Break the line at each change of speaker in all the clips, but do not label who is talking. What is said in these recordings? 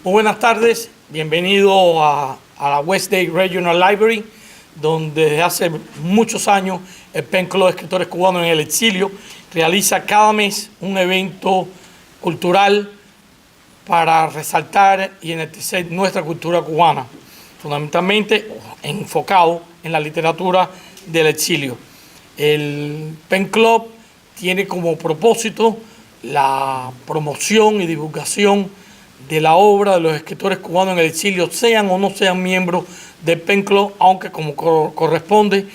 Muy buenas tardes, bienvenido a la Westgate Regional Library, donde desde hace muchos años el PEN Club de Escritores Cubanos en el Exilio realiza cada mes un evento cultural para resaltar y enaltecer nuestra cultura cubana, fundamentalmente enfocado en la literatura del exilio. El PEN Club tiene como propósito la promoción y divulgación de la obra de los escritores cubanos en el exilio, sean o no sean miembros del PEN Club, aunque como corresponde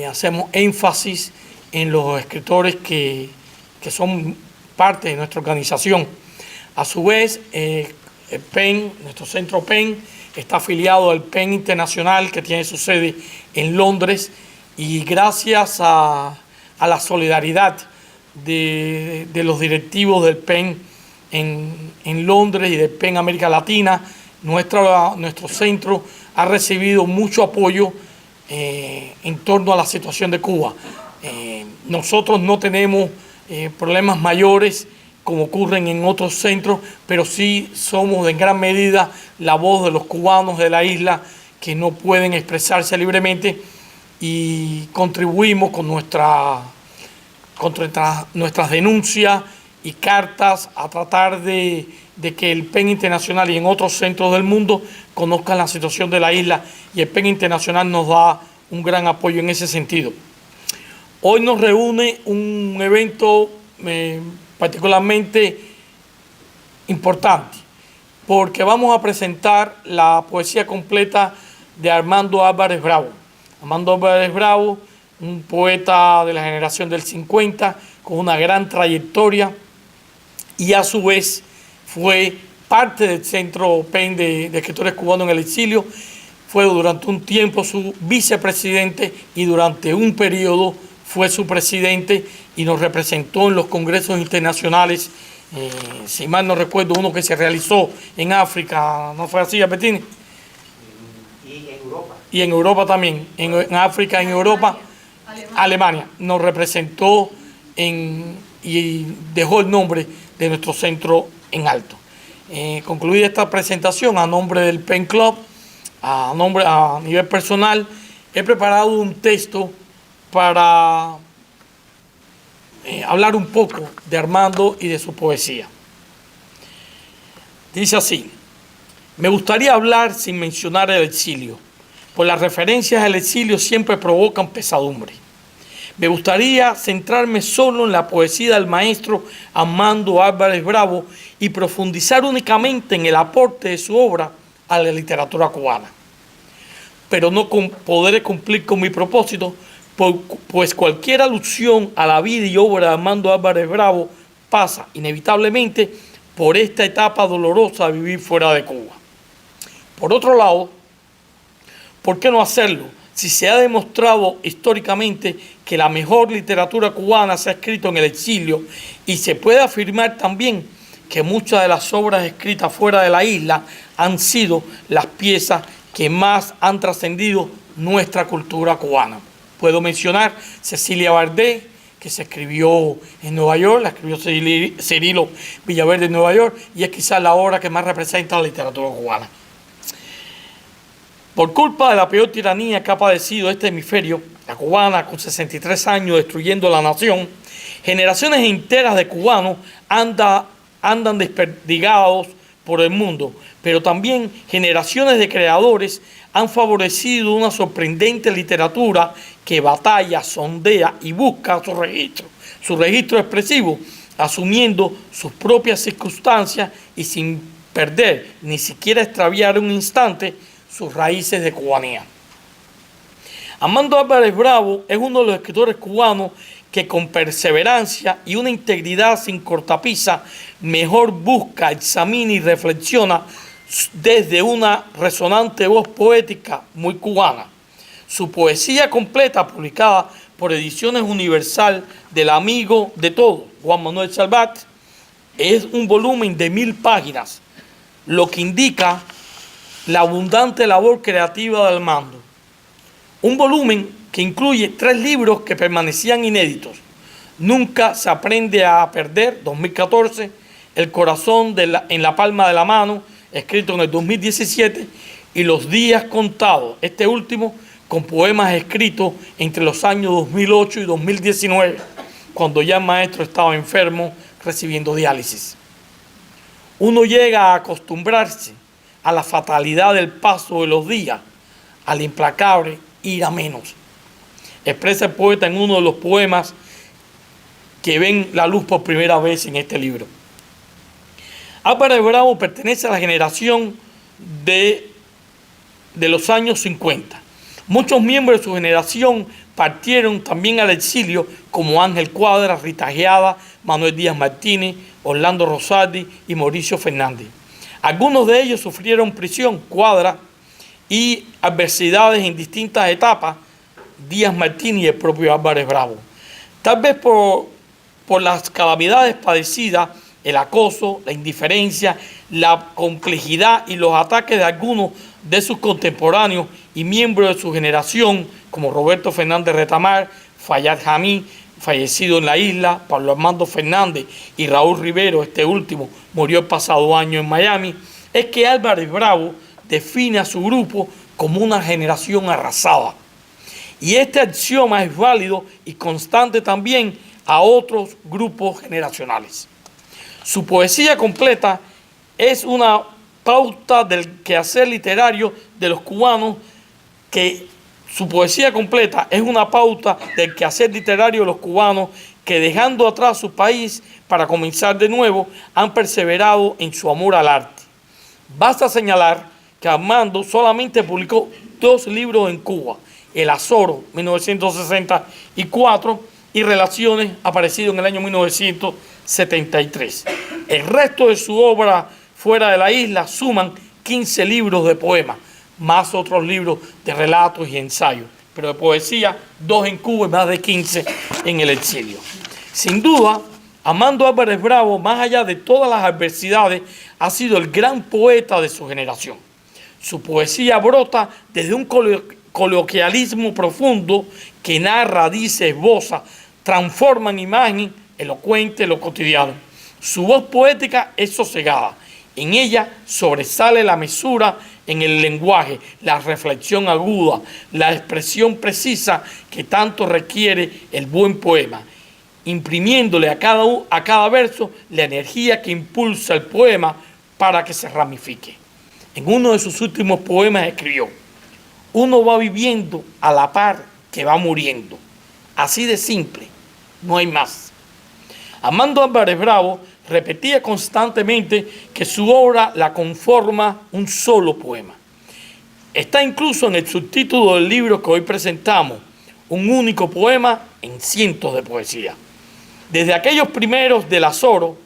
hacemos énfasis en los escritores que son parte de nuestra organización. A su vez, el PEN, nuestro centro PEN, está afiliado al PEN Internacional, que tiene su sede en Londres, y gracias a la solidaridad de los directivos del PEN en Londres y del PEN América Latina, nuestro centro ha recibido mucho apoyo en torno a la situación de Cuba. Nosotros no tenemos problemas mayores como ocurren en otros centros, pero sí somos en gran medida la voz de los cubanos de la isla que no pueden expresarse libremente, y contribuimos con nuestras denuncias y cartas a tratar de que el PEN Internacional y en otros centros del mundo conozcan la situación de la isla, y el PEN Internacional nos da un gran apoyo en ese sentido. Hoy nos reúne un evento particularmente importante, porque vamos a presentar la poesía completa de Armando Álvarez Bravo. Armando Álvarez Bravo, un poeta de la generación del 50, con una gran trayectoria, y a su vez fue parte del centro PEN de escritores cubanos en el exilio. Fue durante un tiempo su vicepresidente y durante un periodo fue su presidente, y nos representó en los congresos internacionales, si mal no recuerdo, uno que se realizó en África, ¿no fue así, Albertini?
Y en Europa.
Y en Europa también, en África, en Europa, Alemania nos representó y dejó el nombre de nuestro centro en alto. Concluida esta presentación, a nombre del PEN Club, a nivel personal, he preparado un texto para hablar un poco de Armando y de su poesía. Dice así: me gustaría hablar sin mencionar el exilio, pues las referencias al exilio siempre provocan pesadumbre. Me gustaría centrarme solo en la poesía del maestro Armando Álvarez Bravo y profundizar únicamente en el aporte de su obra a la literatura cubana. Pero no podré cumplir con mi propósito, pues cualquier alusión a la vida y obra de Armando Álvarez Bravo pasa inevitablemente por esta etapa dolorosa de vivir fuera de Cuba. Por otro lado, ¿por qué no hacerlo si se ha demostrado históricamente que la mejor literatura cubana se ha escrito en el exilio, y se puede afirmar también que muchas de las obras escritas fuera de la isla han sido las piezas que más han trascendido nuestra cultura cubana? Puedo mencionar Cecilia Bardé, que se escribió en Nueva York, la escribió Cirilo Villaverde en Nueva York, y es quizás la obra que más representa la literatura cubana. Por culpa de la peor tiranía que ha padecido este hemisferio, la cubana, con 63 años destruyendo la nación, generaciones enteras de cubanos andan desperdigados por el mundo, pero también generaciones de creadores han favorecido una sorprendente literatura que batalla, sondea y busca su registro expresivo, asumiendo sus propias circunstancias y sin perder ni siquiera extraviar un instante sus raíces de cubanía. Armando Álvarez Bravo es uno de los escritores cubanos que con perseverancia y una integridad sin cortapisa mejor busca, examina y reflexiona desde una resonante voz poética muy cubana. Su poesía completa, publicada por Ediciones Universal del amigo de todos, Juan Manuel Salvat, es un volumen de 1000 páginas, lo que indica la abundante labor creativa de Armando. Un volumen que incluye 3 libros que permanecían inéditos: Nunca se aprende a perder, 2014, El corazón en la palma de la mano, escrito en el 2017, y Los días contados, este último con poemas escritos entre los años 2008 y 2019, cuando ya el maestro estaba enfermo recibiendo diálisis. Uno llega a acostumbrarse a la fatalidad del paso de los días, al implacable ir a menos. Expresa el poeta en uno de los poemas que ven la luz por primera vez en este libro. Álvarez Bravo pertenece a la generación de los años 50. Muchos miembros de su generación partieron también al exilio, como Ángel Cuadra, Rita Geada, Manuel Díaz Martínez, Orlando Rosardi y Mauricio Fernández. Algunos de ellos sufrieron prisión, Cuadra, y adversidades en distintas etapas, Díaz Martínez y el propio Álvarez Bravo. Tal vez por las calamidades padecidas, el acoso, la indiferencia, la complejidad y los ataques de algunos de sus contemporáneos y miembros de su generación, como Roberto Fernández Retamar, Fayad Jamí, fallecido en la isla, Pablo Armando Fernández y Raúl Rivero, este último murió el pasado año en Miami, es que Álvarez Bravo define a su grupo como una generación arrasada. Y este axioma es válido y constante también a otros grupos generacionales. Su poesía completa es una pauta del quehacer literario de los cubanos, su poesía completa es una pauta del quehacer literario de los cubanos que, dejando atrás su país para comenzar de nuevo, han perseverado en su amor al arte. Basta señalar que Armando solamente publicó 2 libros en Cuba: El Azoro, 1964, y Relaciones, aparecido en el año 1973. El resto de su obra fuera de la isla suman 15 libros de poemas, más otros libros de relatos y ensayos, pero de poesía 2 en Cuba y más de 15 en el exilio. Sin duda, Armando Álvarez Bravo, más allá de todas las adversidades, ha sido el gran poeta de su generación. Su poesía brota desde un coloquialismo profundo que narra, dice, esboza, transforma en imagen elocuente lo cotidiano. Su voz poética es sosegada. En ella sobresale la mesura en el lenguaje, la reflexión aguda, la expresión precisa que tanto requiere el buen poema, imprimiéndole a cada verso la energía que impulsa el poema para que se ramifique. En uno de sus últimos poemas escribió: uno va viviendo a la par que va muriendo. Así de simple, no hay más. Armando Álvarez Bravo repetía constantemente que su obra la conforma un solo poema. Está incluso en el subtítulo del libro que hoy presentamos, un único poema en cientos de poesías. Desde aquellos primeros del Azoro,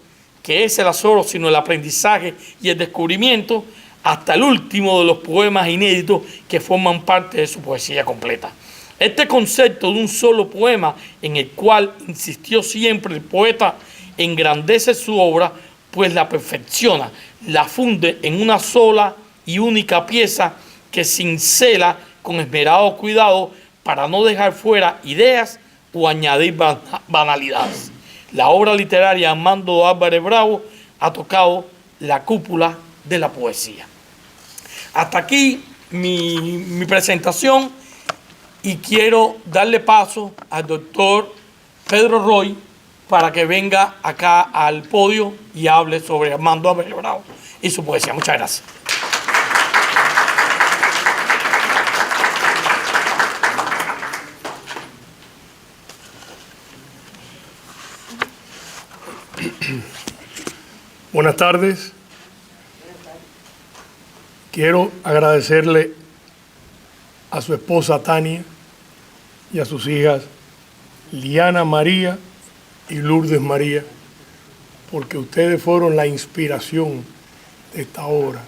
que es el Azoro sino el aprendizaje y el descubrimiento, hasta el último de los poemas inéditos que forman parte de su poesía completa. Este concepto de un solo poema, en el cual insistió siempre el poeta, engrandece su obra, pues la perfecciona, la funde en una sola y única pieza que cincela con esmerado cuidado para no dejar fuera ideas o añadir banalidades. La obra literaria de Armando Álvarez Bravo ha tocado la cúpula de la poesía. Hasta aquí mi presentación, y quiero darle paso al doctor Pedro Roy para que venga acá al podio y hable sobre Armando Álvarez Bravo y su poesía. Muchas gracias.
Buenas tardes. Quiero agradecerle a su esposa Tania y a sus hijas Liana María y Lourdes María, porque ustedes fueron la inspiración de esta obra,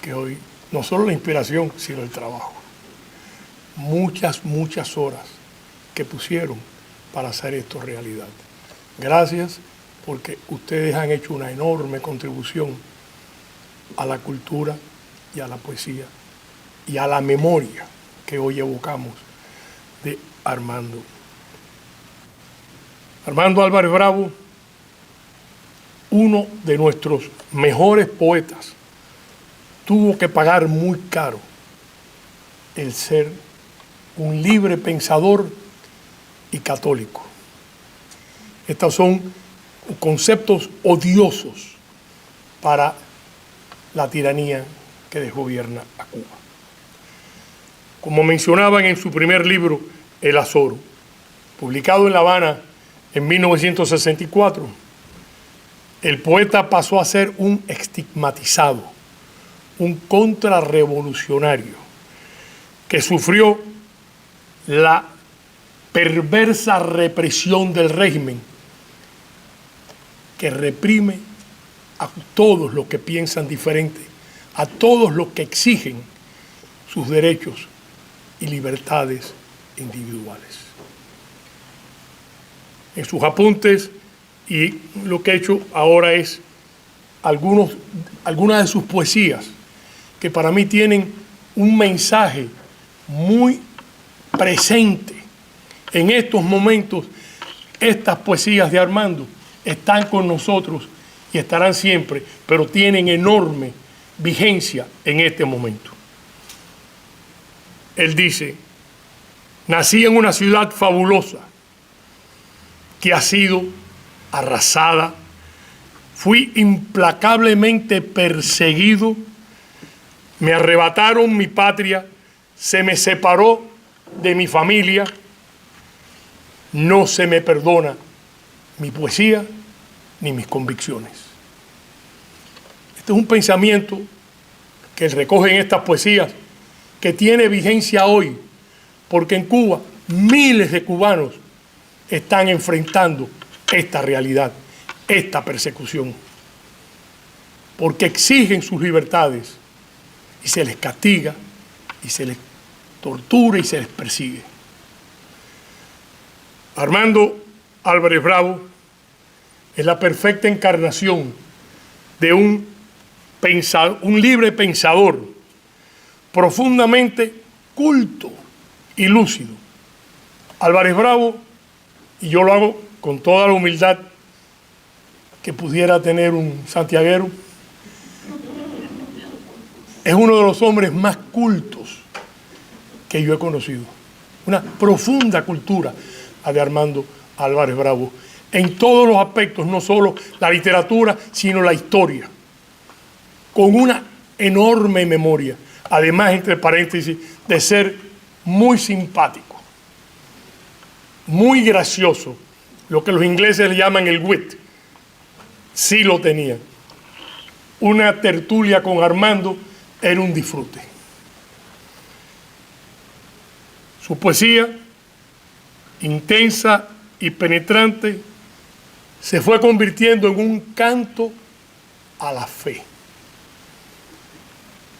que hoy, no solo la inspiración, sino el trabajo. Muchas horas que pusieron para hacer esto realidad. Gracias, porque ustedes han hecho una enorme contribución a la cultura y a la poesía y a la memoria que hoy evocamos de Armando. Armando Álvarez Bravo, uno de nuestros mejores poetas tuvo que pagar muy caro el ser un libre pensador y católico. Estos son conceptos odiosos para la tiranía que desgobierna a Cuba. Como mencionaban en su primer libro, El Azoro, publicado en La Habana en 1964, el poeta pasó a ser un estigmatizado, un contrarrevolucionario que sufrió la perversa represión del régimen que reprime a todos los que piensan diferente, a todos los que exigen sus derechos y libertades individuales. En sus apuntes, y lo que he hecho ahora es algunas de sus poesías, que para mí tienen un mensaje muy presente. En estos momentos, estas poesías de Armando están con nosotros y estarán siempre, pero tienen enorme vigencia en este momento. Él dice: nací en una ciudad fabulosa que ha sido arrasada, fui implacablemente perseguido, me arrebataron mi patria, se me separó de mi familia, no se me perdona mi poesía ni mis convicciones. Este es un pensamiento que él recoge en estas poesías, que tiene vigencia hoy, porque en Cuba miles de cubanos están enfrentando esta realidad, esta persecución, porque exigen sus libertades y se les castiga y se les tortura y se les persigue. Armando Álvarez Bravo es la perfecta encarnación de un libre pensador, profundamente culto y lúcido. Álvarez Bravo, y yo lo hago con toda la humildad que pudiera tener un santiaguero, es uno de los hombres más cultos que yo he conocido. Una profunda cultura la de Armando Álvarez Bravo, en todos los aspectos, no solo la literatura, sino la historia, con una enorme memoria, además, entre paréntesis, de ser muy simpático, muy gracioso, lo que los ingleses le llaman el wit. Sí lo tenía. Una tertulia con Armando era un disfrute. Su poesía, intensa y penetrante, se fue convirtiendo en un canto a la fe,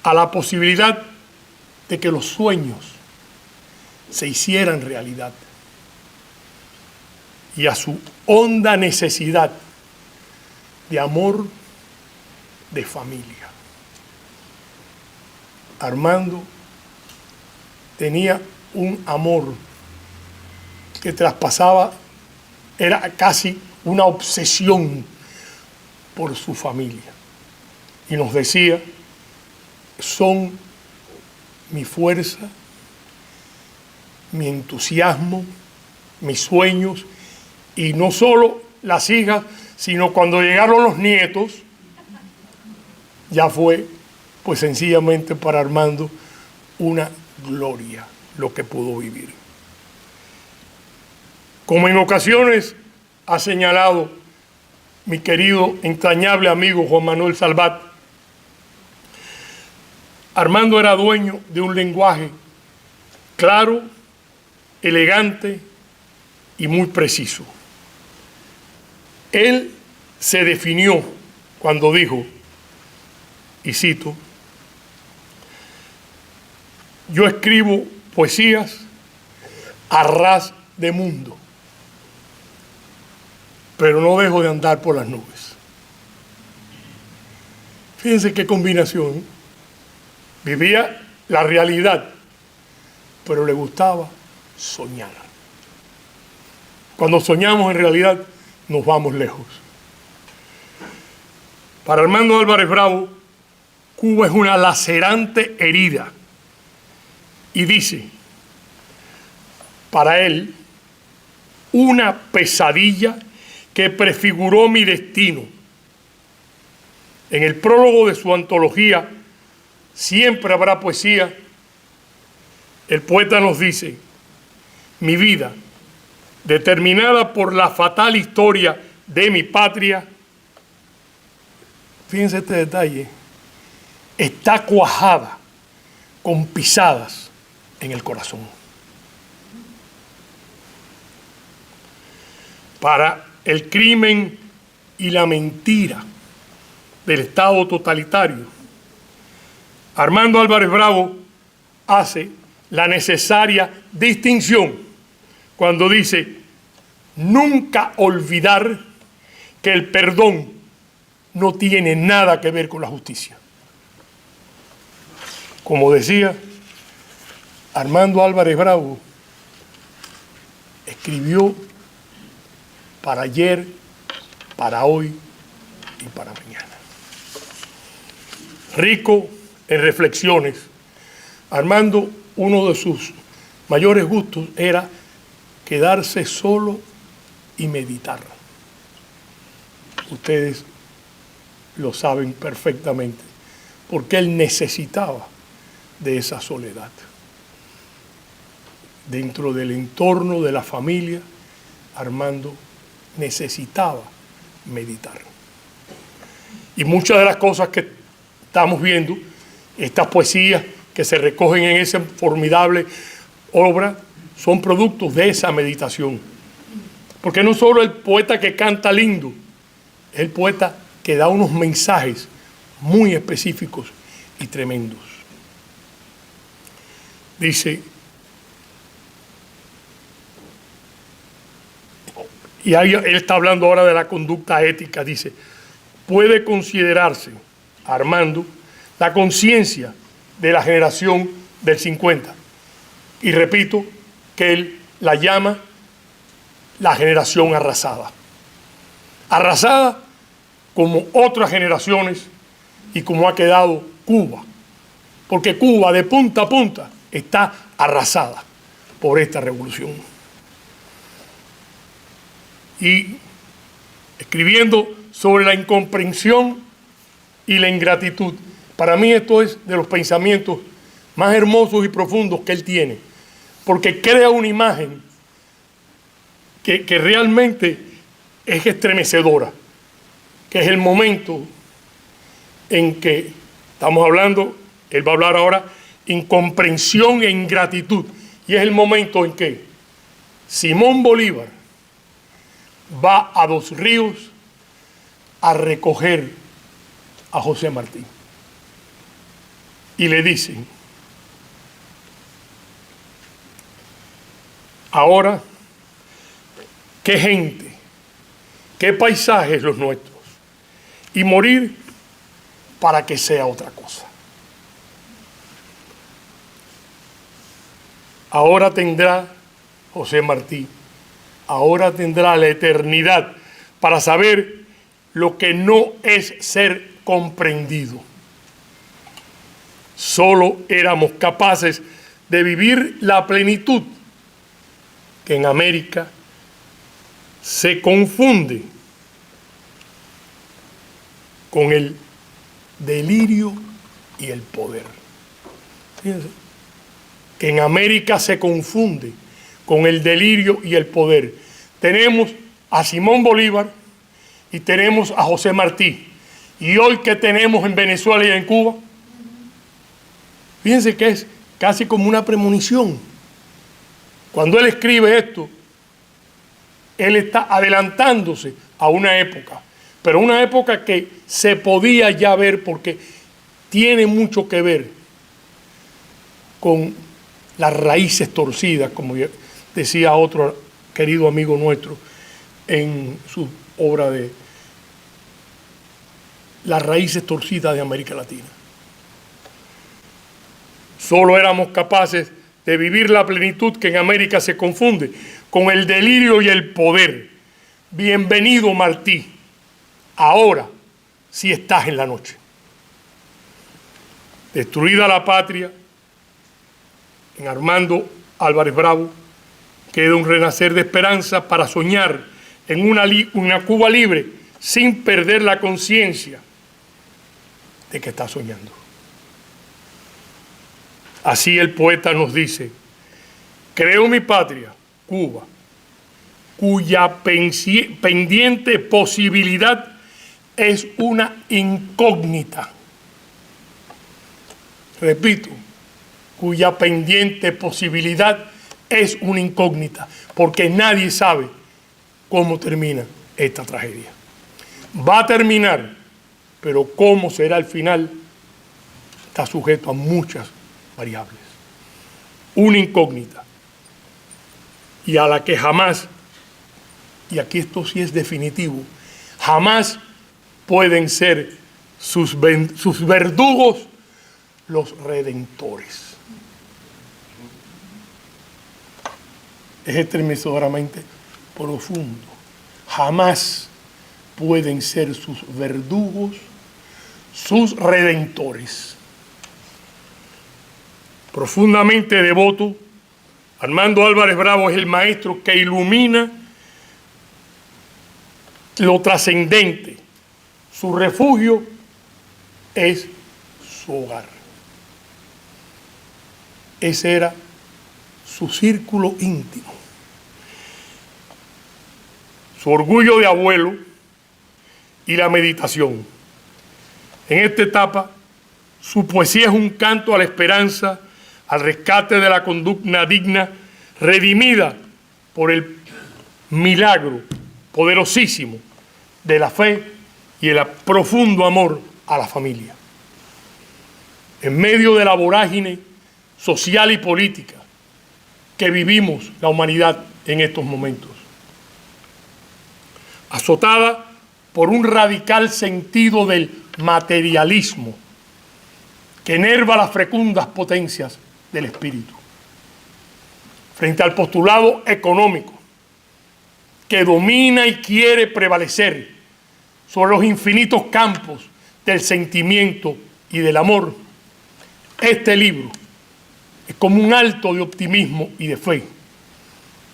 a la posibilidad de que los sueños se hicieran realidad y a su honda necesidad de amor, de familia. Armando tenía un amor que traspasaba, era casi una obsesión por su familia. Y nos decía: son mi fuerza, mi entusiasmo, mis sueños, y no solo las hijas, sino cuando llegaron los nietos, ya fue, pues sencillamente para Armando, una gloria lo que pudo vivir. Como en ocasiones ha señalado mi querido, entrañable amigo Juan Manuel Salvat, Armando era dueño de un lenguaje claro, elegante y muy preciso. Él se definió cuando dijo, y cito: yo escribo poesías a ras de mundo, pero no dejo de andar por las nubes. Fíjense qué combinación. Vivía la realidad, pero le gustaba soñar. Cuando soñamos en realidad, nos vamos lejos. Para Armando Álvarez Bravo, Cuba es una lacerante herida. Y dice, para él, una pesadilla que prefiguró mi destino. En el prólogo de su antología, Siempre habrá poesía, el poeta nos dice, mi vida, determinada por la fatal historia de mi patria, fíjense este detalle, está cuajada con pisadas en el corazón. Para el crimen y la mentira del Estado totalitario, Armando Álvarez Bravo hace la necesaria distinción cuando dice nunca olvidar que el perdón no tiene nada que ver con la justicia. Como decía, Armando Álvarez Bravo escribió para ayer, para hoy y para mañana. Rico en reflexiones, Armando, uno de sus mayores gustos era quedarse solo y meditar. Ustedes lo saben perfectamente, porque él necesitaba de esa soledad. Dentro del entorno de la familia, Armando necesitaba meditar. Y muchas de las cosas que estamos viendo, estas poesías que se recogen en esa formidable obra, son productos de esa meditación. Porque no solo el poeta que canta lindo, es el poeta que da unos mensajes muy específicos y tremendos. Dice, y ahí él está hablando ahora de la conducta ética, dice, puede considerarse, Armando, la conciencia de la generación del 50. Y repito que él la llama la generación arrasada. Arrasada como otras generaciones y como ha quedado Cuba. Porque Cuba de punta a punta está arrasada por esta revolución. Y escribiendo sobre la incomprensión y la ingratitud, para mí esto es de los pensamientos más hermosos y profundos que él tiene, porque crea una imagen que realmente es estremecedora, que es el momento en que estamos hablando, él va a hablar ahora, incomprensión e ingratitud, y es el momento en que Simón Bolívar va a Dos Ríos a recoger a José Martí. Y le dicen, ahora, qué gente, qué paisajes los nuestros, y morir para que sea otra cosa. Ahora tendrá José Martí, ahora tendrá la eternidad para saber lo que no es ser comprendido. Solo éramos capaces de vivir la plenitud que en América se confunde con el delirio y el poder. Fíjense, que en América se confunde con el delirio y el poder. Tenemos a Simón Bolívar y tenemos a José Martí. Y hoy, ¿qué tenemos en Venezuela y en Cuba? Fíjense que es casi como una premonición. Cuando él escribe esto, él está adelantándose a una época, pero una época que se podía ya ver porque tiene mucho que ver con las raíces torcidas, como decía otro querido amigo nuestro en su obra de Las raíces torcidas de América Latina. Solo éramos capaces de vivir la plenitud que en América se confunde con el delirio y el poder. Bienvenido, Martí, ahora sí estás en la noche. Destruida la patria, en Armando Álvarez Bravo queda un renacer de esperanza para soñar en una Cuba libre sin perder la conciencia de que está soñando. Así el poeta nos dice: creo mi patria, Cuba, cuya pendiente posibilidad es una incógnita. Repito, cuya pendiente posibilidad es una incógnita, porque nadie sabe cómo termina esta tragedia. Va a terminar, pero cómo será el final está sujeto a muchas variables. Una incógnita, y a la que jamás, y aquí esto sí es definitivo, jamás pueden ser sus verdugos los redentores. Es estremecedoramente profundo. Jamás pueden ser sus verdugos sus redentores. Profundamente devoto, Armando Álvarez Bravo es el maestro que ilumina lo trascendente. Su refugio es su hogar. Ese era su círculo íntimo. Su orgullo de abuelo y la meditación. En esta etapa, su poesía es un canto a la esperanza, al rescate de la conducta digna, redimida por el milagro poderosísimo de la fe y el profundo amor a la familia. En medio de la vorágine social y política que vivimos la humanidad en estos momentos, azotada por un radical sentido del materialismo que enerva las fecundas potencias del espíritu, frente al postulado económico que domina y quiere prevalecer sobre los infinitos campos del sentimiento y del amor. Este libro es como un alto de optimismo y de fe,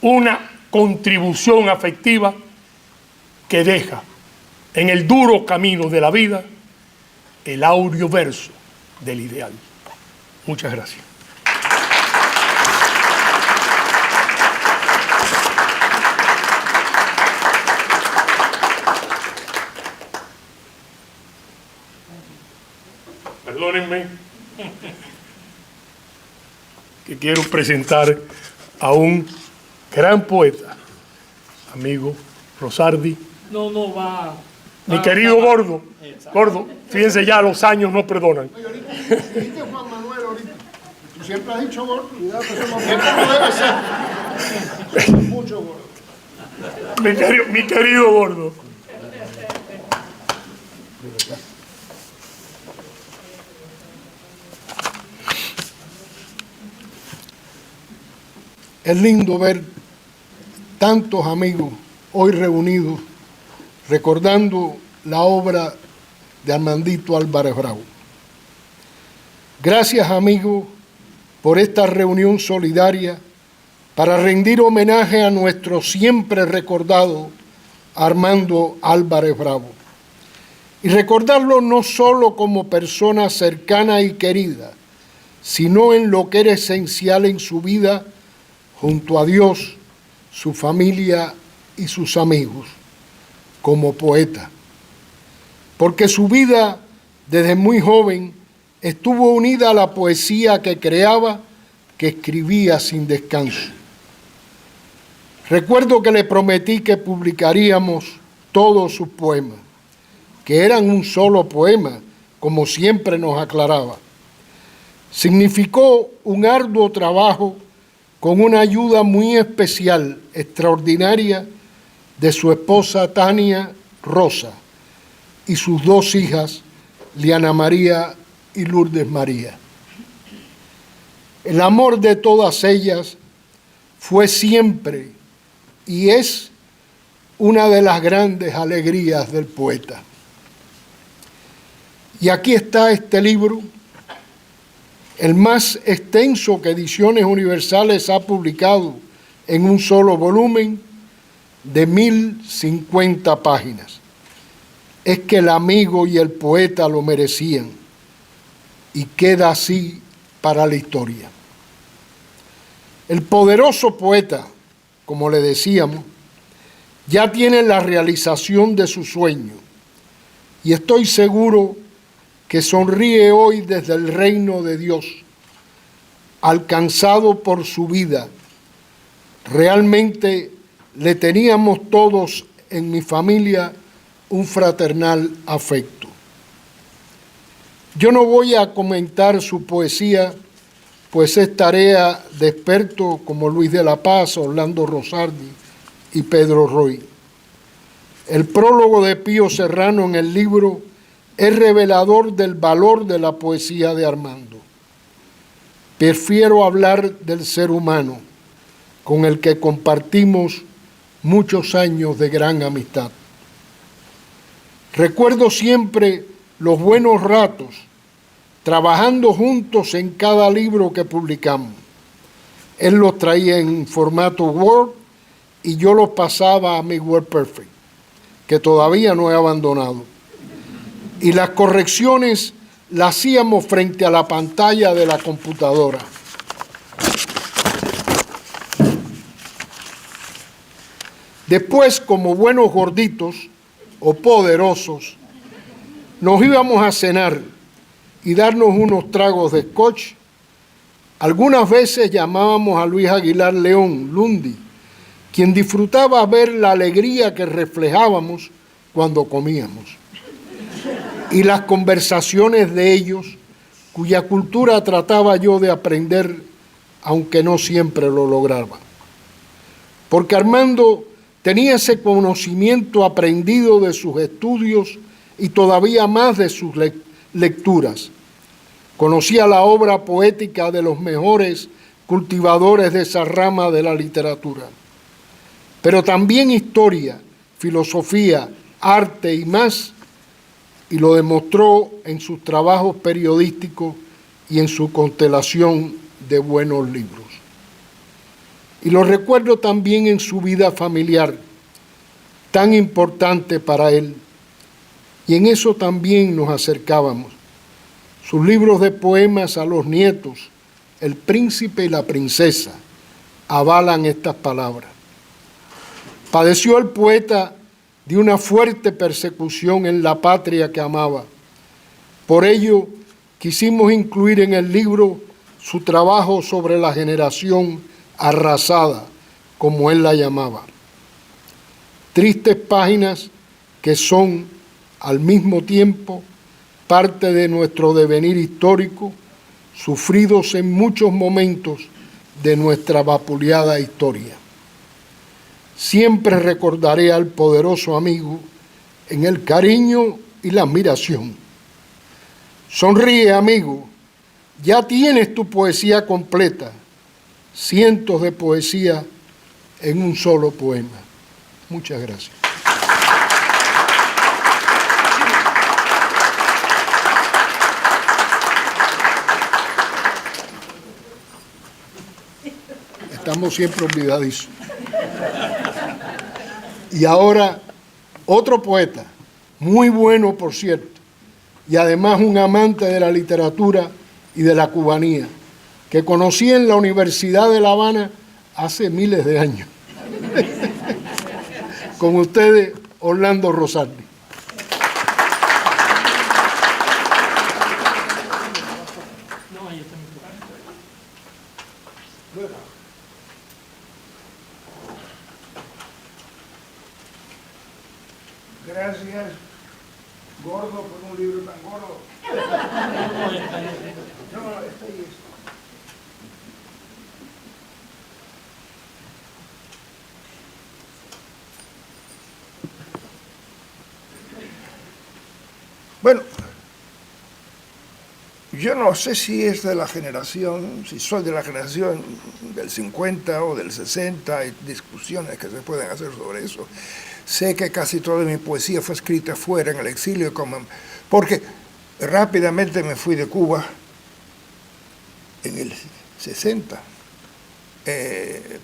una contribución afectiva que deja en el duro camino de la vida el áureo verso del ideal. Muchas gracias. Perdónenme que quiero presentar a un gran poeta, amigo Rosardi.
No va.
Mi querido Gordo. Gordo, fíjense ya, los años no perdonan.
Oye, ahorita dijiste Juan Manuel ahorita. Tú siempre has dicho Gordo. Cuidado, que eso no debe ser. Eso es mucho Gordo.
Mi querido Gordo.
Es lindo ver tantos amigos hoy reunidos recordando la obra de Armandito Álvarez Bravo. Gracias, amigos, por esta reunión solidaria para rendir homenaje a nuestro siempre recordado Armando Álvarez Bravo. Y recordarlo no solo como persona cercana y querida, sino en lo que era esencial en su vida junto a Dios, su familia y sus amigos, como poeta. Porque su vida, desde muy joven, estuvo unida a la poesía que creaba, que escribía sin descanso. Recuerdo que le prometí que publicaríamos todos sus poemas, que eran un solo poema, como siempre nos aclaraba. Significó un arduo trabajo con una ayuda muy especial, extraordinaria, de su esposa Tania Rosa y sus dos hijas, Liana María y Lourdes María. El amor de todas ellas fue siempre y es una de las grandes alegrías del poeta. Y aquí está este libro el más extenso que Ediciones Universales ha publicado en un solo volumen, de 1050 páginas. Es que el amigo y el poeta lo merecían, y queda así para la historia. El poderoso poeta, como le decíamos, ya tiene la realización de su sueño, y estoy seguro que sonríe hoy desde el reino de Dios, alcanzado por su vida. Realmente le teníamos todos en mi familia un fraternal afecto. Yo no voy a comentar su poesía, pues es tarea de expertos como Luis de la Paz, Orlando Rosardi y Pedro Roy. El prólogo de Pío Serrano en el libro es revelador del valor de la poesía de Armando. Prefiero hablar del ser humano, con el que compartimos muchos años de gran amistad. Recuerdo siempre los buenos ratos trabajando juntos en cada libro que publicamos. Él los traía en formato Word y yo los pasaba a mi WordPerfect, que todavía no he abandonado. Y las correcciones las hacíamos frente a la pantalla de la computadora. Después, como buenos gorditos o poderosos, nos íbamos a cenar y darnos unos tragos de scotch. Algunas veces llamábamos a Luis Aguilar León, Lundi, quien disfrutaba ver la alegría que reflejábamos cuando comíamos, y las conversaciones de ellos, cuya cultura trataba yo de aprender, aunque no siempre lo lograba. Porque Armando tenía ese conocimiento aprendido de sus estudios y todavía más de sus lecturas. Conocía la obra poética de los mejores cultivadores de esa rama de la literatura, pero también historia, filosofía, arte y más, y lo demostró en sus trabajos periodísticos y en su constelación de buenos libros. Y lo recuerdo también en su vida familiar, tan importante para él, y en eso también nos acercábamos. Sus libros de poemas a los nietos, El príncipe y la princesa, avalan estas palabras. Padeció el poeta de una fuerte persecución en la patria que amaba. Por ello, quisimos incluir en el libro su trabajo sobre la generación arrasada, como él la llamaba. Tristes páginas que son, al mismo tiempo, parte de nuestro devenir histórico, sufridos en muchos momentos de nuestra vapuleada historia. Siempre recordaré al poderoso amigo en el cariño y la admiración. Sonríe, amigo, ya tienes tu poesía completa, cientos de poesía en un solo poema. Muchas gracias. Estamos siempre olvidadizos. Y ahora, otro poeta, muy bueno por cierto, y además un amante de la literatura y de la cubanía, que conocí en la Universidad de La Habana hace miles de años. Con ustedes, Orlando Rosardi.
Gracias, gordo, por un libro tan gordo. No, está ahí. Bueno, yo no sé si es de la generación, si soy de la generación del 50 o del 60, hay discusiones que se pueden hacer sobre eso. Sé que casi toda mi poesía fue escrita fuera, en el exilio, porque rápidamente me fui de Cuba en el 60,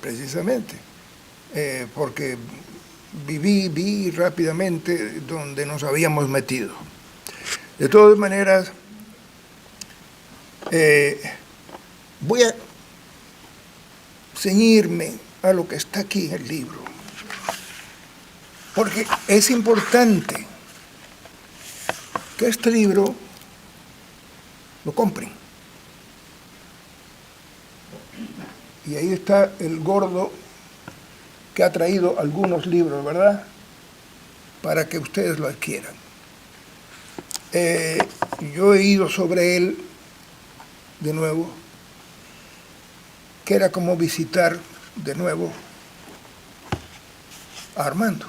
precisamente, porque vi rápidamente donde nos habíamos metido. De todas maneras, voy a ceñirme a lo que está aquí en el libro, porque es importante que este libro lo compren. Y ahí está el gordo que ha traído algunos libros, ¿verdad? Para que ustedes lo adquieran. Yo he ido sobre él de nuevo, que era como visitar de nuevo a Armando.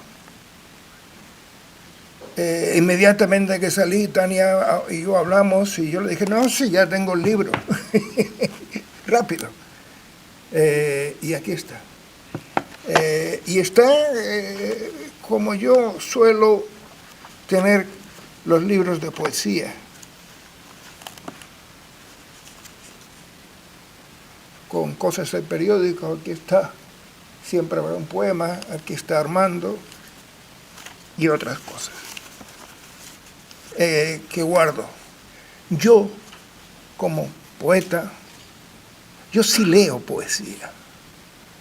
Inmediatamente que salí, Tania y yo hablamos y yo le dije, no, sí, ya tengo el libro. Rápido. Y aquí está. Y está como yo suelo tener los libros de poesía. Con cosas del periódico, aquí está Siempre habrá un poema, aquí está Armando y otras cosas que guardo. Yo, como poeta, yo sí leo poesía,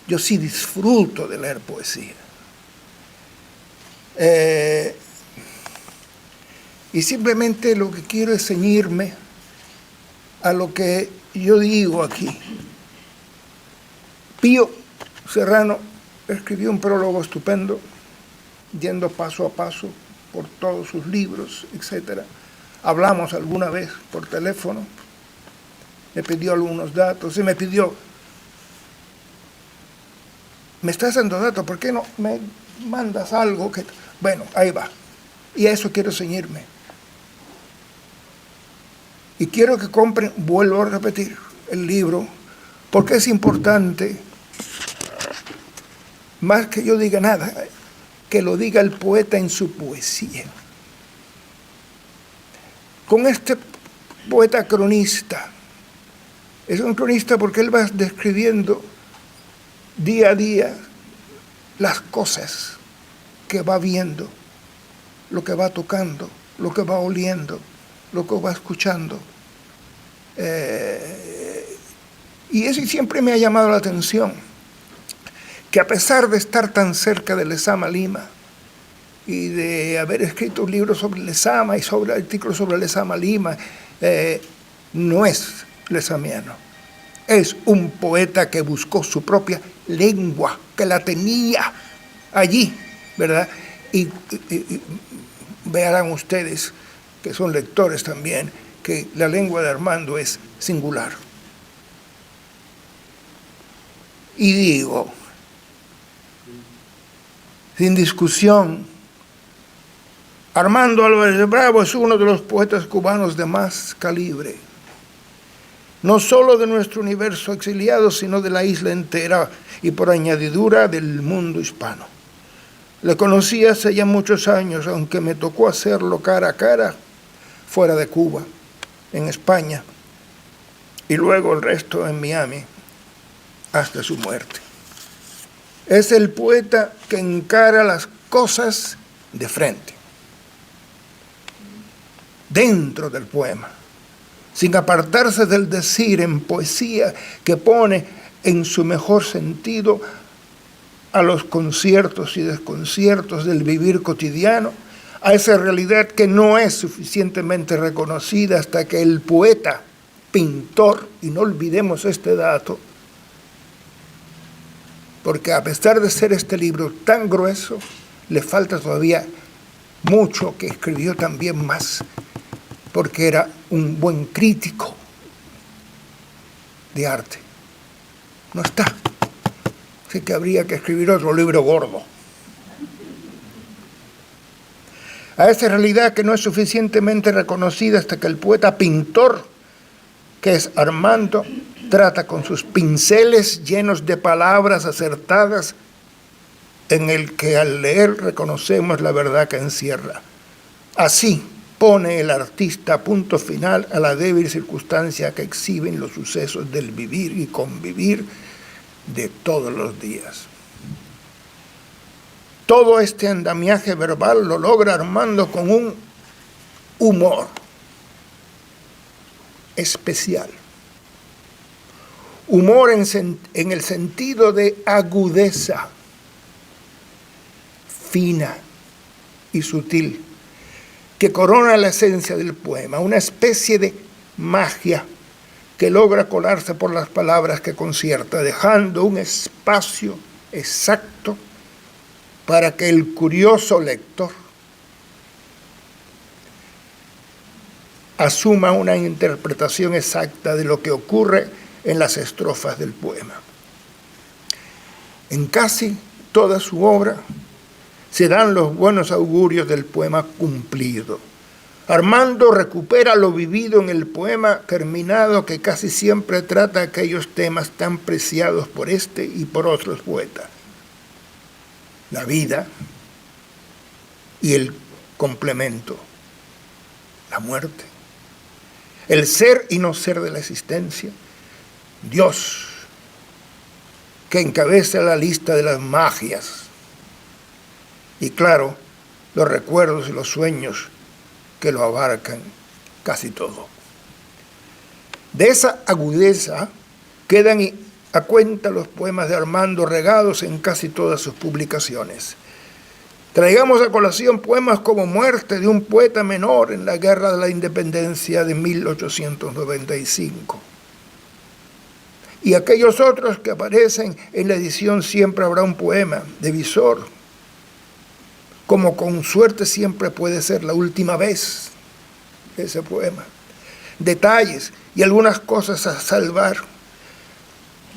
yo sí disfruto de leer poesía. Y simplemente lo que quiero es ceñirme a lo que yo digo aquí. Pío Serrano escribió un prólogo estupendo, yendo paso a paso por todos sus libros, etc. Hablamos alguna vez por teléfono, me pidió algunos datos y me pidió, me estás dando datos, ¿por qué no me mandas algo? Que... Bueno, ahí va. Y a eso quiero ceñirme. Y quiero que compren, vuelvo a repetir, el libro, porque es importante, más que yo diga nada, que lo diga el poeta en su poesía. Con este poeta cronista, es un cronista porque él va describiendo día a día las cosas que va viendo, lo que va tocando, lo que va oliendo, lo que va escuchando. Y eso siempre me ha llamado la atención, que a pesar de estar tan cerca de Lezama Lima y de haber escrito un libro sobre Lezama y sobre artículos sobre Lezama Lima, no es lezamiano. Es un poeta que buscó su propia lengua, que la tenía allí, ¿verdad? Y verán ustedes, que son lectores también, que la lengua de Armando es singular. Y digo, sin discusión, Armando Álvarez Bravo es uno de los poetas cubanos de más calibre, no solo de nuestro universo exiliado, sino de la isla entera y por añadidura del mundo hispano. Le conocí hace ya muchos años, aunque me tocó hacerlo cara a cara, fuera de Cuba, en España, y luego el resto en Miami, hasta su muerte. Es el poeta que encara las cosas de frente, dentro del poema, sin apartarse del decir en poesía que pone en su mejor sentido a los conciertos y desconciertos del vivir cotidiano, a esa realidad que no es suficientemente reconocida hasta que el poeta, pintor, y no olvidemos este dato, porque a pesar de ser este libro tan grueso, le falta todavía mucho, que escribió también más, porque era un buen crítico de arte. No está. Así que habría que escribir otro libro gordo. A esa realidad que no es suficientemente reconocida hasta que el poeta pintor, que es Armando, trata con sus pinceles llenos de palabras acertadas, en el que al leer reconocemos la verdad que encierra. Así, pone el artista punto final a la débil circunstancia que exhiben los sucesos del vivir y convivir de todos los días. Todo este andamiaje verbal lo logra Armando con un humor especial. Humor en el sentido de agudeza, fina y sutil, que corona la esencia del poema, una especie de magia que logra colarse por las palabras que concierta, dejando un espacio exacto para que el curioso lector asuma una interpretación exacta de lo que ocurre en las estrofas del poema. En casi toda su obra se dan los buenos augurios del poema cumplido. Armando recupera lo vivido en el poema terminado, que casi siempre trata aquellos temas tan preciados por este y por otros poetas: la vida y el complemento, la muerte, el ser y no ser de la existencia, Dios, que encabeza la lista de las magias, y claro, los recuerdos y los sueños que lo abarcan casi todo. De esa agudeza quedan a cuenta los poemas de Armando regados en casi todas sus publicaciones. Traigamos a colación poemas como Muerte de un poeta menor en la Guerra de la Independencia de 1895. Y aquellos otros que aparecen en la edición Siempre habrá un poema, de Visor, como Con suerte siempre puede ser la última vez, ese poema. Detalles y algunas cosas a salvar.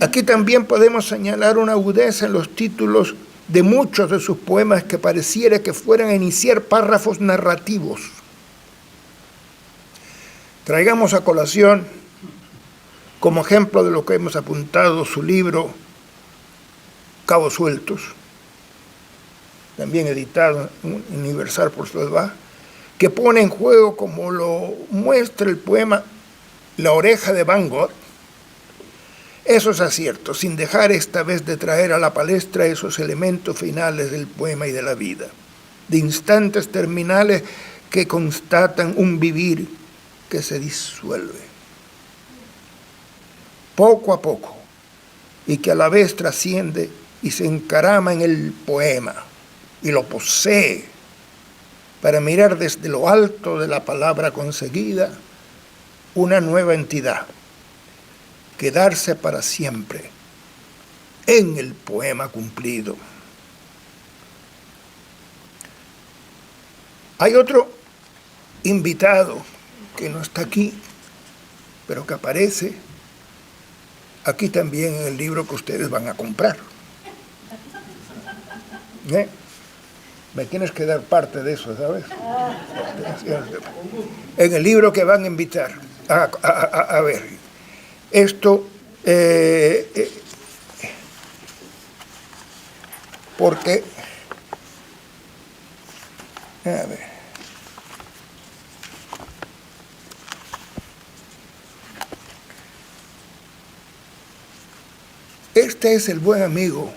Aquí también podemos señalar una agudeza en los títulos de muchos de sus poemas que pareciera que fueran a iniciar párrafos narrativos. Traigamos a colación, como ejemplo de lo que hemos apuntado, su libro Cabos Sueltos, también editado en Universal por Solvá, que pone en juego, como lo muestra el poema La oreja de Van Gogh, esos aciertos, sin dejar esta vez de traer a la palestra esos elementos finales del poema y de la vida, de instantes terminales que constatan un vivir que se disuelve poco a poco y que a la vez trasciende y se encarama en el poema y lo posee para mirar desde lo alto de la palabra conseguida una nueva entidad, quedarse para siempre en el poema cumplido. Hay otro invitado que no está aquí, pero que aparece aquí también en el libro que ustedes van a comprar. Me tienes que dar parte de eso, ¿sabes? En el libro que van a invitar. A ver, esto, porque, a ver, este es el buen amigo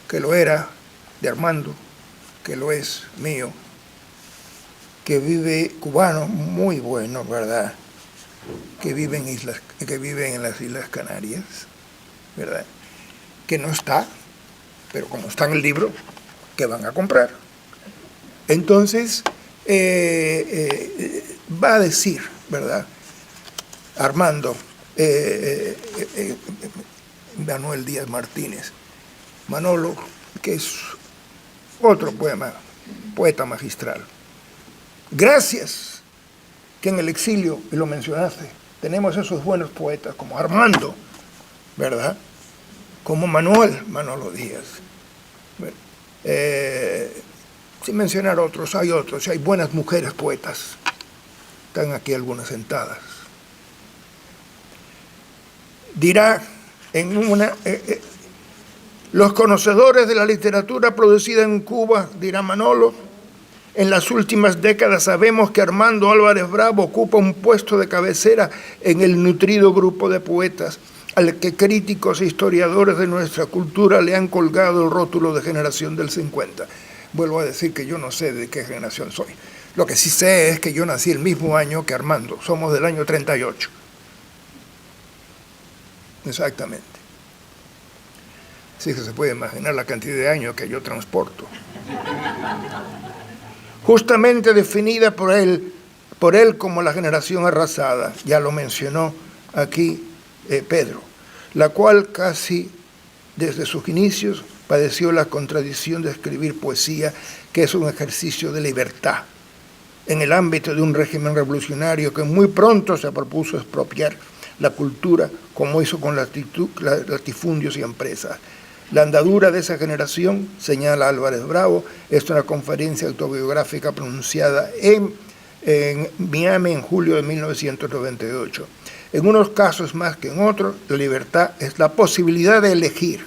que lo era de Armando, que lo es mío, que vive, cubano, muy bueno, ¿verdad? Que vive en las Islas Canarias, ¿verdad? Que no está, pero como está en el libro, que van a comprar. Entonces, va a decir, ¿verdad? Armando, Manuel Díaz Martínez, Manolo, que es otro poeta magistral. Gracias que en el exilio, y lo mencionaste, tenemos esos buenos poetas como Armando, ¿verdad? Como Manolo Díaz. Sin mencionar otros, hay buenas mujeres poetas. Están aquí algunas sentadas. Dirá en una... los conocedores de la literatura producida en Cuba, dirá Manolo, En las últimas décadas sabemos que Armando Álvarez Bravo ocupa un puesto de cabecera en el nutrido grupo de poetas al que críticos e historiadores de nuestra cultura le han colgado el rótulo de generación del 50. Vuelvo a decir que yo no sé de qué generación soy. Lo que sí sé es que yo nací el mismo año que Armando. Somos del año 38. Exactamente. Así que se puede imaginar la cantidad de años que yo transporto. Justamente definida por él como la generación arrasada, ya lo mencionó aquí Pedro, la cual casi desde sus inicios padeció la contradicción de escribir poesía, que es un ejercicio de libertad, en el ámbito de un régimen revolucionario que muy pronto se propuso expropiar la cultura, como hizo con latifundios y empresas. La andadura de esa generación, señala Álvarez Bravo, es una conferencia autobiográfica pronunciada en Miami en julio de 1998. En unos casos más que en otros, la libertad es la posibilidad de elegir.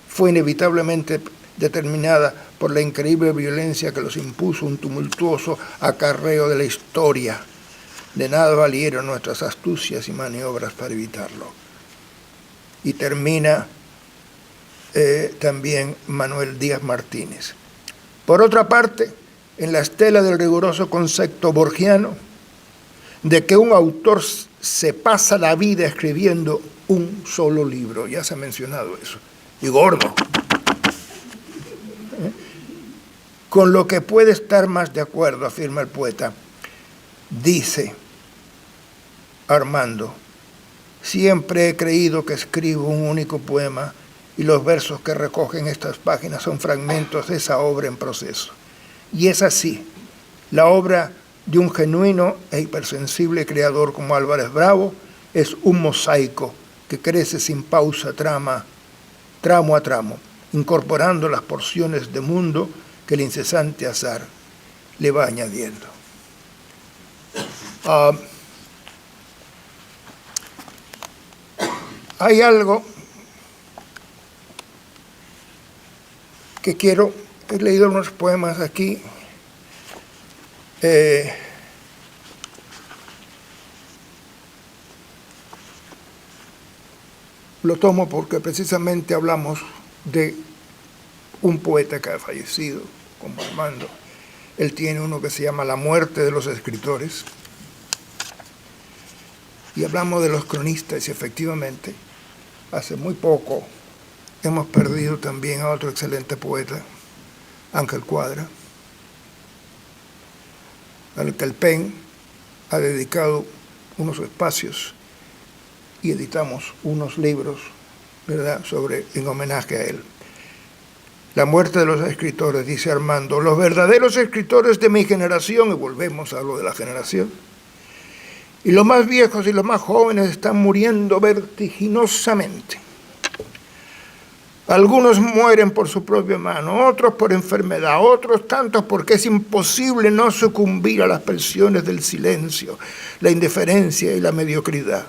Fue inevitablemente determinada por la increíble violencia que los impuso un tumultuoso acarreo de la historia. De nada valieron nuestras astucias y maniobras para evitarlo. Y termina también Manuel Díaz Martínez. Por otra parte, en la estela del riguroso concepto borgiano de que un autor se pasa la vida escribiendo un solo libro, ya se ha mencionado eso, y gordo, con lo que puede estar más de acuerdo, afirma el poeta. Dice Armando: siempre he creído que escribo un único poema y los versos que recogen estas páginas son fragmentos de esa obra en proceso. Y es así, la obra de un genuino e hipersensible creador como Álvarez Bravo es un mosaico que crece sin pausa, tramo a tramo, incorporando las porciones de mundo que el incesante azar le va añadiendo. Hay algo que he leído unos poemas aquí, lo tomo porque precisamente hablamos de un poeta que ha fallecido, como Armando. Él tiene uno que se llama La muerte de los escritores, y hablamos de los cronistas, y efectivamente, hace muy poco hemos perdido también a otro excelente poeta, Ángel Cuadra, al que el PEN ha dedicado unos espacios y editamos unos libros, ¿verdad?, en homenaje a él. La muerte de los escritores, dice Armando, los verdaderos escritores de mi generación, y volvemos a lo de la generación, y los más viejos y los más jóvenes están muriendo vertiginosamente. Algunos mueren por su propia mano, otros por enfermedad, otros tantos porque es imposible no sucumbir a las presiones del silencio, la indiferencia y la mediocridad.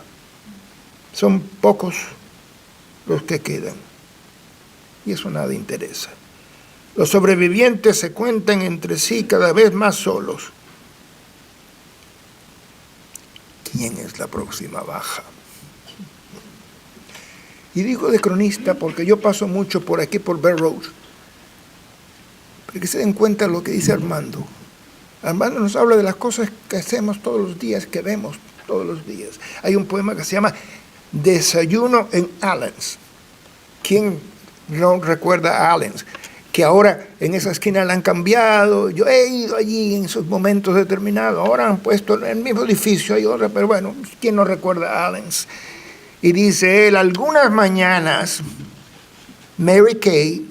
Son pocos los que quedan, y eso nada interesa. Los sobrevivientes se cuentan entre sí cada vez más solos. ¿Quién es la próxima baja? Y digo de cronista porque yo paso mucho por aquí, por Bell Road, para que se den cuenta de lo que dice Armando. Armando nos habla de las cosas que hacemos todos los días, que vemos todos los días. Hay un poema que se llama Desayuno en Allen's. ¿Quién no recuerda a Allen's? Que ahora en esa esquina la han cambiado. Yo he ido allí en esos momentos determinados. Ahora han puesto en el mismo edificio, hay otra, pero bueno, ¿quién no recuerda a Allen's? Y dice él, algunas mañanas, Mary Kay,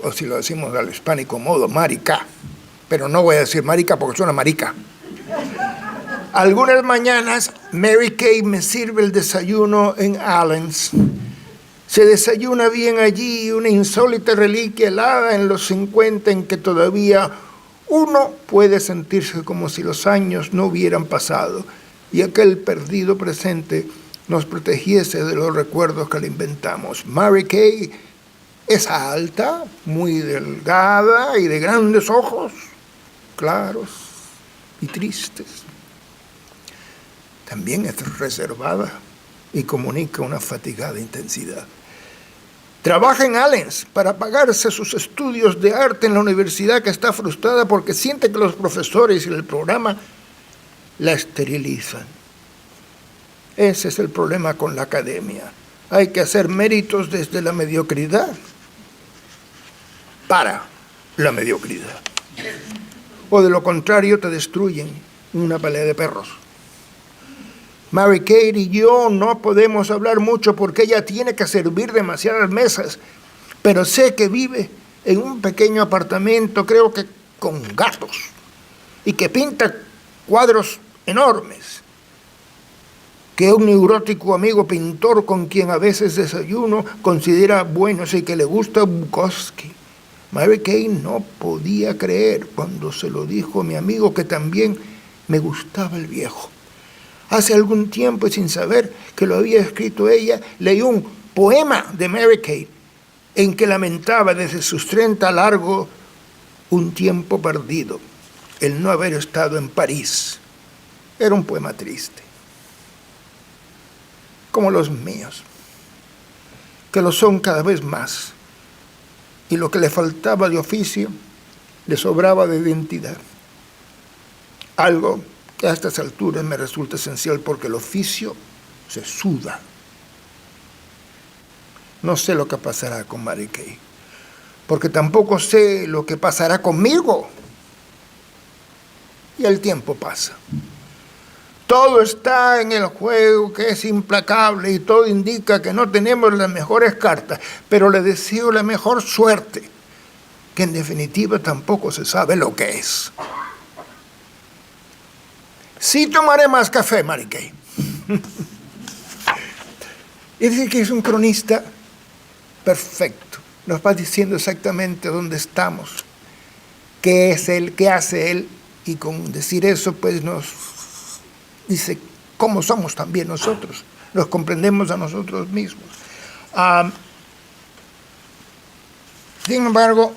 o si lo decimos al hispánico modo, marica, pero no voy a decir marica porque suena marica. Algunas mañanas, Mary Kay me sirve el desayuno en Allen's. Se desayuna bien allí, una insólita reliquia helada en los 50 en que todavía uno puede sentirse como si los años no hubieran pasado y aquel perdido presente nos protegiese de los recuerdos que le inventamos. Mary Kay Es alta, muy delgada y de grandes ojos, claros y tristes. También es reservada y comunica una fatigada intensidad. Trabaja en Allens para pagarse sus estudios de arte en la universidad, que está frustrada porque siente que los profesores y el programa la esterilizan. Ese es el problema con la academia. Hay que hacer méritos desde la mediocridad para la mediocridad. O de lo contrario te destruyen una pelea de perros. Mary Kate y yo no podemos hablar mucho porque ella tiene que servir demasiadas mesas, pero sé que vive en un pequeño apartamento, creo que con gatos, y que pinta cuadros enormes, que un neurótico amigo pintor con quien a veces desayuno considera buenos y que le gusta Bukowski. Mary Kate no podía creer cuando se lo dijo a mi amigo que también me gustaba el viejo. Hace algún tiempo, y sin saber que lo había escrito ella, leí un poema de Mary Kate en que lamentaba desde sus 30 largo un tiempo perdido, el no haber estado en París. Era un poema triste, como los míos, que lo son cada vez más, y lo que le faltaba de oficio le sobraba de identidad. Algo que a estas alturas me resulta esencial porque el oficio se suda. No sé lo que pasará con Mary Kay, porque tampoco sé lo que pasará conmigo. Y el tiempo pasa. Todo está en el juego, que es implacable, y todo indica que no tenemos las mejores cartas, pero le deseo la mejor suerte, que en definitiva tampoco se sabe lo que es. Sí tomaré más café, Mary Kay. Es decir, que es un cronista perfecto. Nos va diciendo exactamente dónde estamos, qué es él, qué hace él, y con decir eso, pues nos dice cómo somos también nosotros. Nos comprendemos a nosotros mismos. Sin embargo,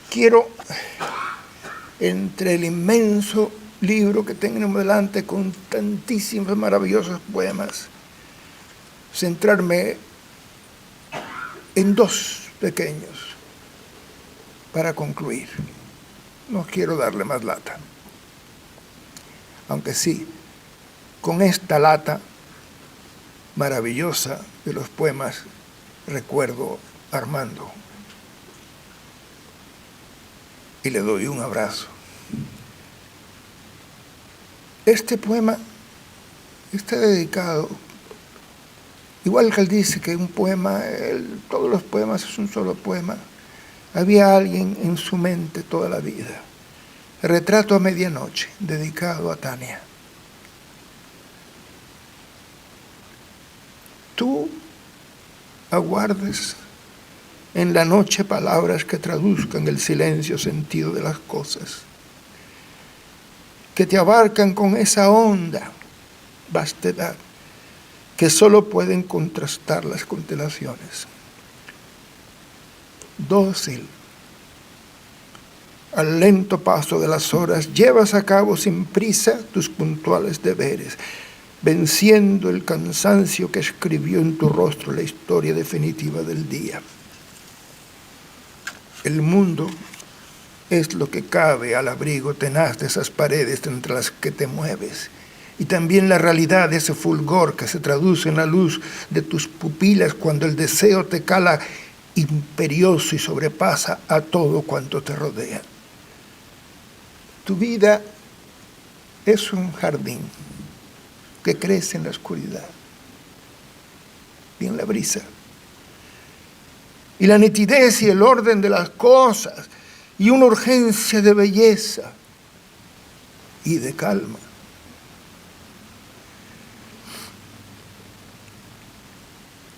quiero, entre el inmenso libro que tenemos delante con tantísimos maravillosos poemas, centrarme en dos pequeños para concluir. No quiero darle más lata, aunque sí, con esta lata maravillosa de los poemas recuerdo a Armando y le doy un abrazo. Este poema está dedicado, igual que él dice que un poema, todos los poemas es un solo poema, había alguien en su mente toda la vida. Retrato a medianoche, dedicado a Tania. Tú aguardes en la noche palabras que traduzcan el silencio sentido de las cosas, que te abarcan con esa honda vastedad que solo pueden contrastar las constelaciones. Dócil al lento paso de las horas, llevas a cabo sin prisa tus puntuales deberes, venciendo el cansancio que escribió en tu rostro la historia definitiva del día. El mundo es lo que cabe al abrigo tenaz de esas paredes entre las que te mueves, y también la realidad de ese fulgor que se traduce en la luz de tus pupilas cuando el deseo te cala imperioso y sobrepasa a todo cuanto te rodea. Tu vida es un jardín que crece en la oscuridad y en la brisa. Y la nitidez y el orden de las cosas y una urgencia de belleza y de calma.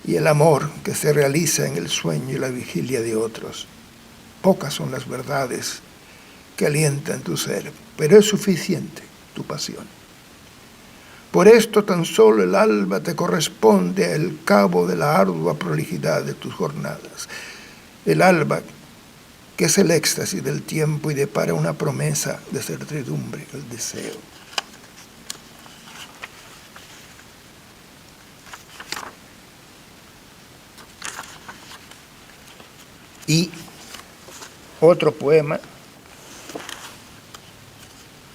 Y el amor que se realiza en el sueño y la vigilia de otros. Pocas son las verdades que alientan tu ser, pero es suficiente tu pasión. Por esto tan solo el alba te corresponde al cabo de la ardua prolijidad de tus jornadas. El alba, que es el éxtasis del tiempo y depara una promesa de certidumbre, el deseo. Y otro poema,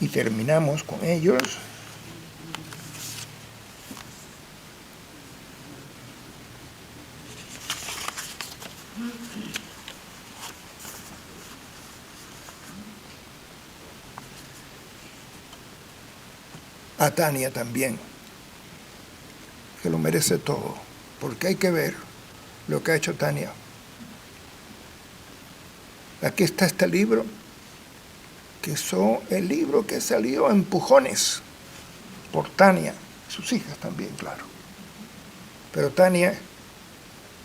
y terminamos con ellos. A Tania también, que lo merece todo, porque hay que ver lo que ha hecho Tania. Aquí está este libro, que es el libro que salió a empujones por Tania, sus hijas también, claro. Pero Tania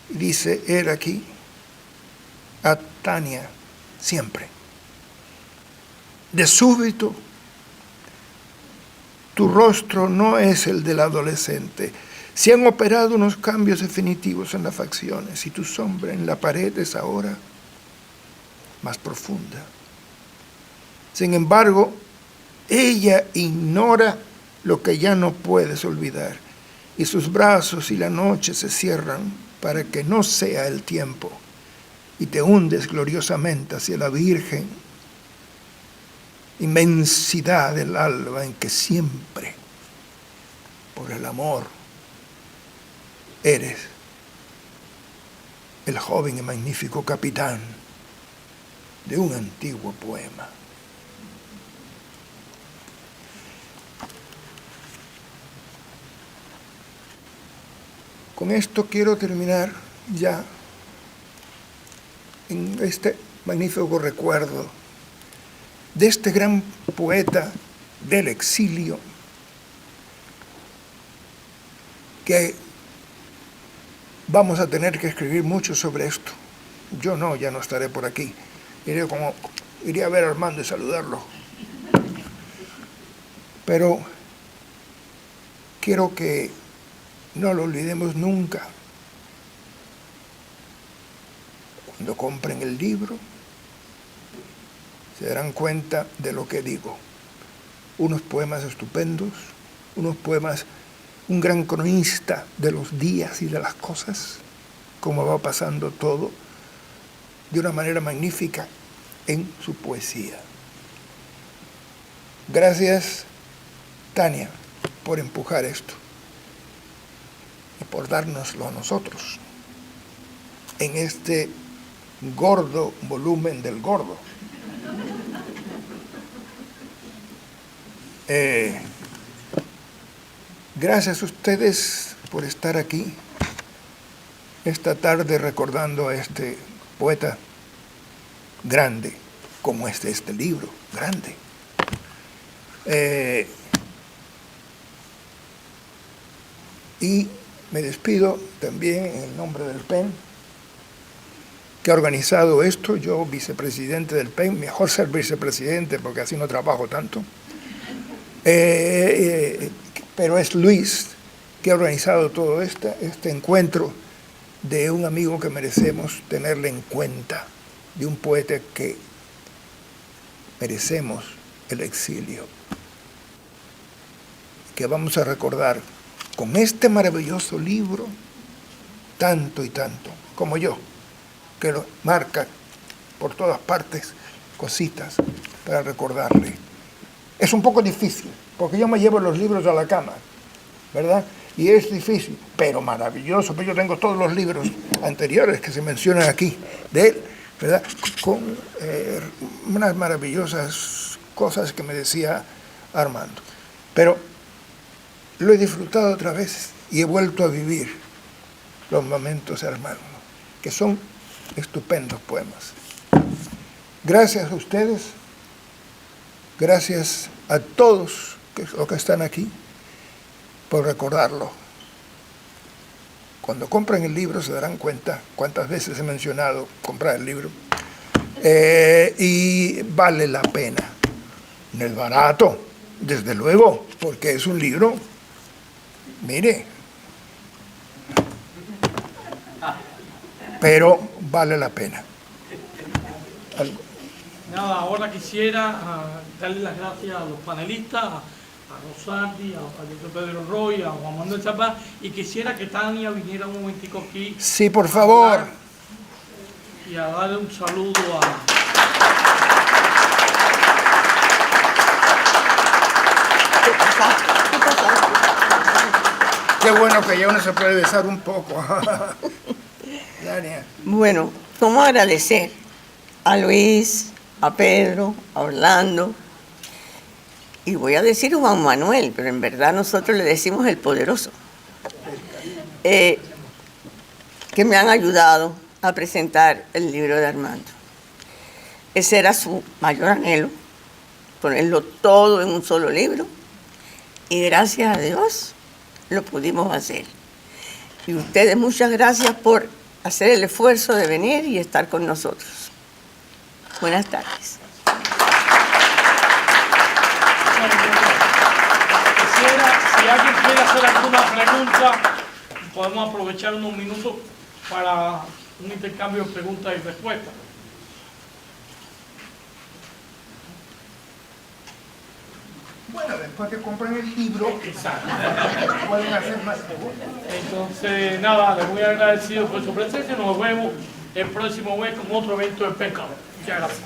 dice él aquí, a Tania siempre. De súbito, tu rostro no es el del adolescente. Se han operado unos cambios definitivos en las facciones y tu sombra en la pared es ahora más profunda. Sin embargo, ella ignora lo que ya no puedes olvidar y sus brazos y la noche se cierran para que no sea el tiempo y te hundes gloriosamente hacia la virgen inmensidad del alba en que siempre, por el amor, eres el joven y magnífico capitán de un antiguo poema. Con esto quiero terminar ya en este magnífico recuerdo de este gran poeta del exilio que vamos a tener que escribir mucho sobre esto. Yo no, ya no estaré por aquí. Iré a ver a Armando y saludarlo. Pero quiero que no lo olvidemos nunca. Cuando compren el libro, se darán cuenta de lo que digo. Unos poemas estupendos, unos poemas, un gran cronista de los días y de las cosas, cómo va pasando todo, de una manera magnífica en su poesía. Gracias, Tania, por empujar esto y por dárnoslo a nosotros en este gordo volumen del gordo. Gracias a ustedes por estar aquí esta tarde recordando a este poeta grande, como este libro, grande. Y me despido también en el nombre del PEN, que ha organizado esto. Yo, vicepresidente del PEN, mejor ser vicepresidente porque así no trabajo tanto. Pero es Luis que ha organizado todo este encuentro de un amigo que merecemos tenerle en cuenta, de un poeta que merecemos el exilio, que vamos a recordar con este maravilloso libro tanto y tanto, como yo, que lo marca por todas partes cositas para recordarle. Es un poco difícil, porque yo me llevo los libros a la cama, ¿verdad? Y es difícil, pero maravilloso, porque yo tengo todos los libros anteriores que se mencionan aquí de él, ¿verdad? Con unas maravillosas cosas que me decía Armando. Pero lo he disfrutado otra vez y he vuelto a vivir los momentos de Armando, que son estupendos poemas. Gracias a ustedes. Gracias a todos los que están aquí por recordarlo. Cuando compren el libro se darán cuenta cuántas veces he mencionado comprar el libro. Y vale la pena. No es barato, desde luego, porque es un libro Mire, pero vale la pena.
Nada, ahora quisiera darle las gracias a los panelistas, a Rosandi, a Dr. Pedro Roy, a Juan Manuel Zapá, y quisiera que Tania viniera un momentico aquí.
Sí, por favor.
Y a darle un saludo a...
Qué bueno que ya uno se puede besar un poco. Tania.
Bueno, ¿cómo agradecer a Luis, a Pedro, a Orlando? Y voy a decir Juan Manuel, pero en verdad nosotros le decimos el poderoso. Que me han ayudado a presentar el libro de Armando. Ese era su mayor anhelo, ponerlo todo en un solo libro. Y gracias a Dios lo pudimos hacer. Y ustedes, muchas gracias por hacer el esfuerzo de venir y estar con nosotros. Buenas tardes.
Si alguien quiere hacer alguna pregunta, podemos aprovechar unos minutos para un intercambio de preguntas y respuestas.
Bueno, después que compren el libro,
Exacto.
pueden hacer más preguntas.
Entonces, nada, les muy agradecido por su presencia. Nos vemos el próximo mes con otro evento de pesca. Muchas gracias.